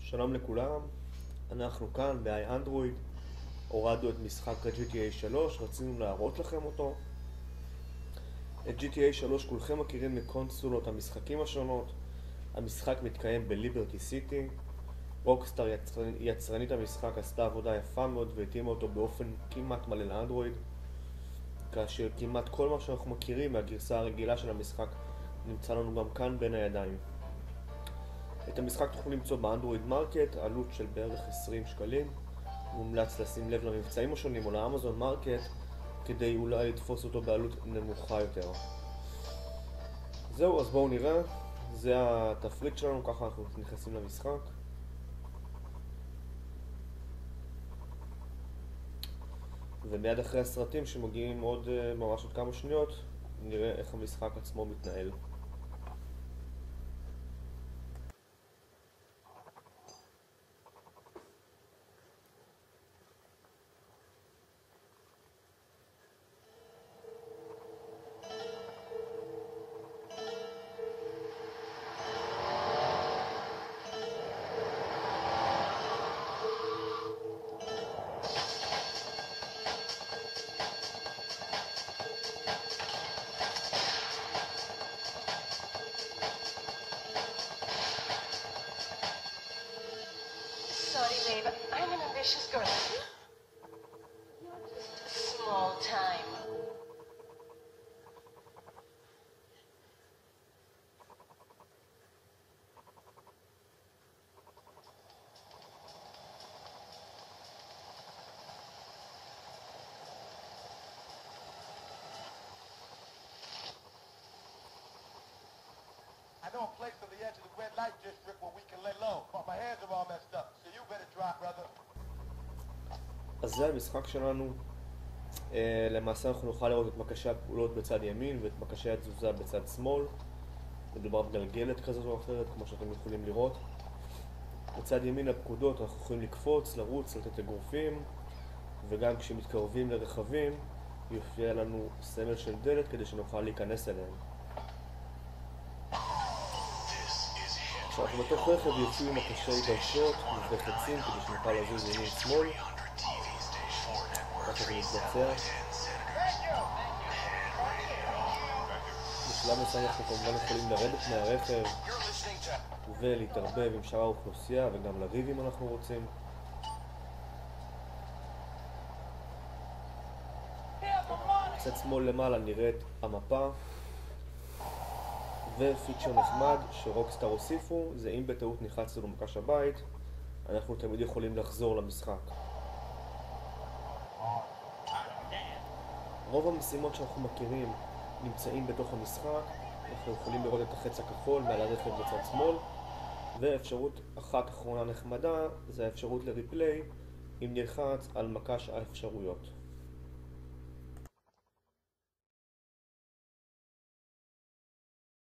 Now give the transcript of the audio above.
שלום לכולם, אנחנו כאן ב-iAndroid, הורדנו את משחק ה-GTA 3, רצינו להראות לכם אותו. את GTA 3 כולכם מכירים מקונסולות המשחקים השונות. המשחק מתקיים בליברטי סיטי. רוקסטאר יצרנית המשחק עשתה עבודה יפה מאוד והתאימה אותו באופן כמעט מלא לאנדרואיד, כאשר כמעט כל מה שאנחנו מכירים מהגרסה הרגילה של המשחק נמצא לנו גם כאן בין הידיים. את המשחק תוכלו למצוא באנדרואיד מרקט, עלות של בערך 20 שקלים. מומלץ לשים לב למבצעים השונים או לאמזון מרקט כדי אולי לתפוס אותו בעלות נמוכה יותר. זהו, אז בואו נראה. זה התפריט שלנו, ככה אנחנו נכנסים למשחק. ומיד אחרי הסרטים שמגיעים ממש עוד כמה שניות, נראה איך המשחק עצמו מתנהל. Sorry, babe. I'm an ambitious girl. You're just a small time. I know a place on the edge of the red light district where we can lay low, but my hands are all messed up, so you better drop, brother. אז זה המשחק שלנו. למעשה אנחנו נוכל לראות את מקשי הפעולות בצד ימין ואת מקשי התזוזה בצד שמאל. מדובר בגלגלת כזאת או אחרת, כמו שאתם יכולים לראות. בצד ימין הפקודות אנחנו יכולים לקפוץ, לרוץ, לתת אגרופים, וגם כשמתקרבים לרכבים יופיע לנו סמל של דלת כדי שנוכל להיכנס אליהם. כשאנחנו בתוך רכב יופיעו מקשי דרשות וחצים כדי שנוכל לזוז ימין שמאל. ככה זה מתבצע. בשלב מסוים אנחנו כמובן יכולים לרדת מהרכב ולהתערבב עם שאר האוכלוסייה וגם לריב אם אנחנו רוצים. בצד שמאל למעלה נראית המפה, ופיצ'ר נחמד שרוקסטאר הוסיפו זה אם בטעות נחצנו למקש הבית, אנחנו תמיד יכולים לחזור למשחק. רוב המשימות שאנחנו מכירים נמצאים בתוך המשחק. אנחנו יכולים לראות את החץ הכחול מעל הרכב בצד שמאל, ואפשרות אחת אחרונה נחמדה זה האפשרות לריפליי אם נלחץ על מקש האפשרויות.